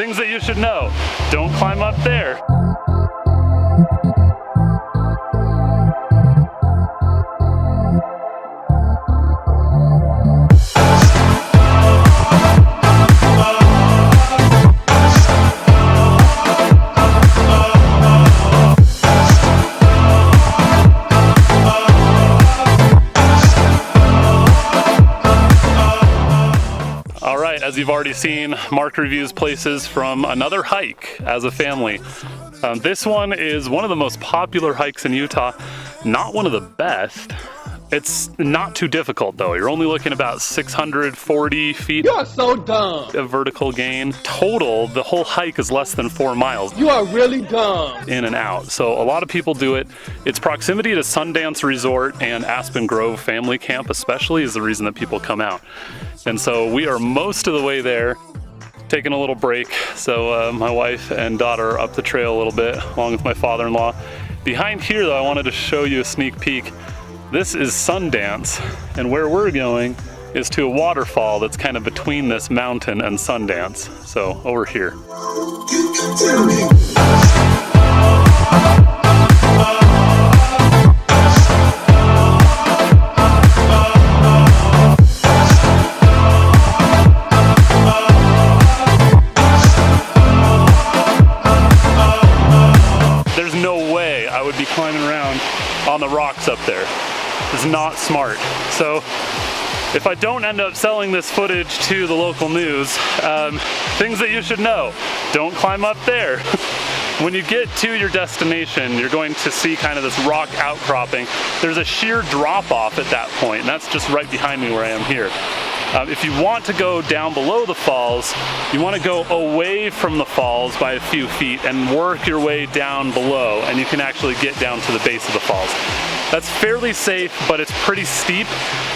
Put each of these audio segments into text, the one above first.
Things that you should know. Don't climb up there. As you've already seen, Mark reviews places from another hike as a family. This one is one of the most popular hikes in Utah, not one of the best. It's not too difficult though. You're only looking about 640 feet. You are so dumb. Of vertical gain. Total, the whole hike is less than 4 miles. You are really dumb. In and out. So a lot of people do it. Its proximity to Sundance Resort and Aspen Grove Family Camp especially is the reason that people come out. And so we are most of the way there, taking a little break. So my wife and daughter are up the trail a little bit, along with my father-in-law. Behind here though, I wanted to show you a sneak peek. This is Sundance, and where we're going is to a waterfall that's kind of between this mountain and Sundance. So over here. There's no way I would be climbing around on the rocks up there. It's not smart. So if I don't end up selling this footage to the local news, things that you should know. Don't climb up there. When you get to your destination, you're going to see kind of this rock outcropping. There's a sheer drop off at that point, and that's just right behind me where I am here. If you want to go down below the falls, you want to go away from the falls by a few feet and work your way down below, and you can actually get down to the base of the falls. That's fairly safe, but it's pretty steep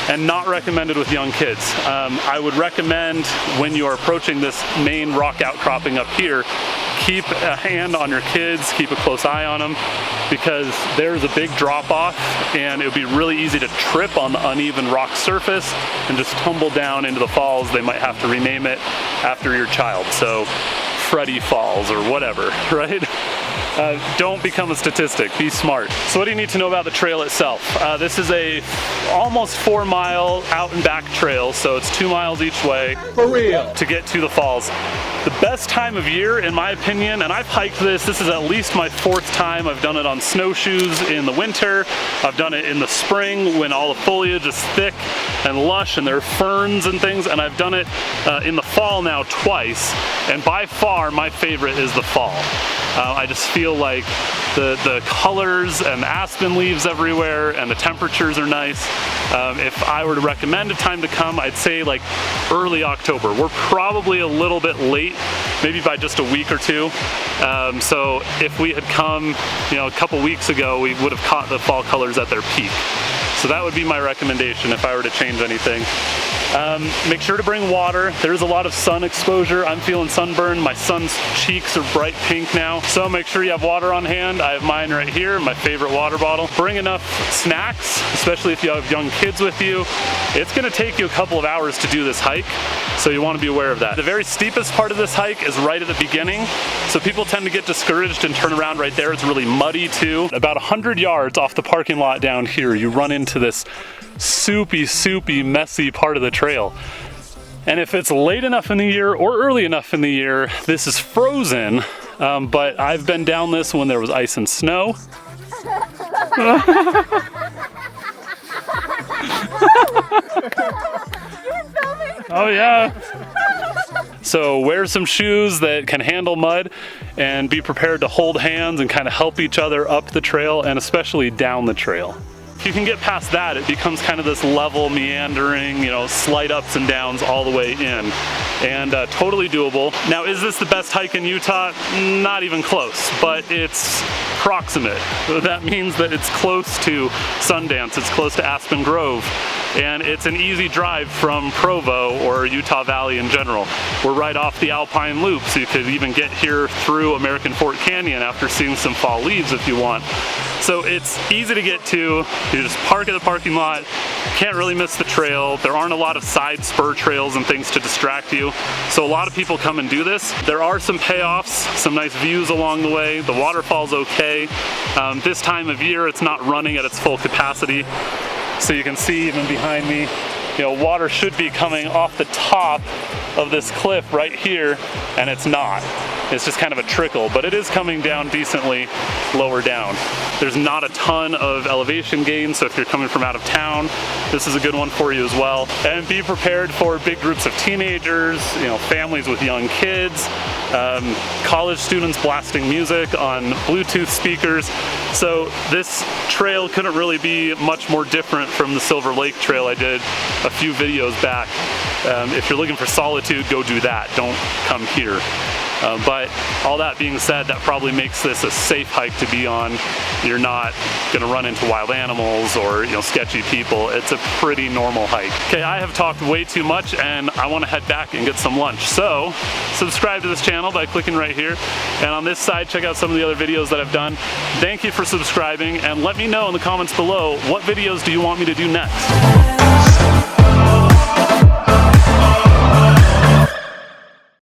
and not recommended with young kids. I would recommend when you are approaching this main rock outcropping up here, keep a hand on your kids, keep a close eye on them, because there's a big drop off and it would be really easy to trip on the uneven rock surface and just tumble down into the falls. They might have to rename it after your child. So Freddy Falls or whatever, right? Don't become a statistic, be smart. So what do you need to know about the trail itself? This is a almost 4 mile out and back trail, so it's 2 miles each way. For real. To get to the falls. The best time of year, in my opinion, and I've hiked this is at least my 4th time. I've done it on snowshoes in the winter. I've done it in the spring when all the foliage is thick and lush and there are ferns and things, and I've done it in the fall now twice, and by far my favorite is the fall. I just feel like the colors and the aspen leaves everywhere and the temperatures are nice. If I were to recommend a time to come, I'd say like early October. We're probably a little bit late, maybe by just a week or two. So if we had come, a couple weeks ago, we would have caught the fall colors at their peak. So that would be my recommendation if I were to change anything. Make sure to bring water. There's a lot of sun exposure. I'm feeling sunburned. My son's cheeks are bright pink now. So make sure you have water on hand. I have mine right here, my favorite water bottle. Bring enough snacks, especially if you have young kids with you. It's gonna take you a couple of hours to do this hike, so you wanna be aware of that. The very steepest part of this hike is right at the beginning, so people tend to get discouraged and turn around right there. It's really muddy too. About 100 yards off the parking lot down here, you run into this soupy, messy part of the trail. And if it's late enough in the year or early enough in the year, this is frozen, but I've been down this when there was ice and snow. Oh yeah. So wear some shoes that can handle mud and be prepared to hold hands and kind of help each other up the trail and especially down the trail. If you can get past that, it becomes kind of this level, meandering, slight ups and downs all the way in, and totally doable. Now, is this the best hike in Utah? Not even close, but it's proximate. That means that it's close to Sundance, it's close to Aspen Grove, and it's an easy drive from Provo or Utah Valley in general. We're right off the Alpine Loop, so you could even get here through American Fort Canyon after seeing some fall leaves if you want. So it's easy to get to. You just park at the parking lot. Can't really miss the trail. There aren't a lot of side spur trails and things to distract you. So a lot of people come and do this. There are some payoffs, some nice views along the way. The waterfall's okay. This time of year, it's not running at its full capacity. So you can see even behind me, water should be coming off the top of this cliff right here, and it's not. It's just kind of a trickle, but it is coming down decently lower down. There's not a ton of elevation gain, so if you're coming from out of town, this is a good one for you as well. And be prepared for big groups of teenagers, families with young kids, college students blasting music on Bluetooth speakers. So this trail couldn't really be much more different from the Silver Lake Trail I did a few videos back. If you're looking for solitude, go do that. Don't come here. But all that being said, that probably makes this a safe hike to be on. You're not gonna run into wild animals or sketchy people. It's a pretty normal hike. Okay, I have talked way too much and I wanna head back and get some lunch. So subscribe to this channel by clicking right here. And on this side, check out some of the other videos that I've done. Thank you for subscribing, and let me know in the comments below, what videos do you want me to do next?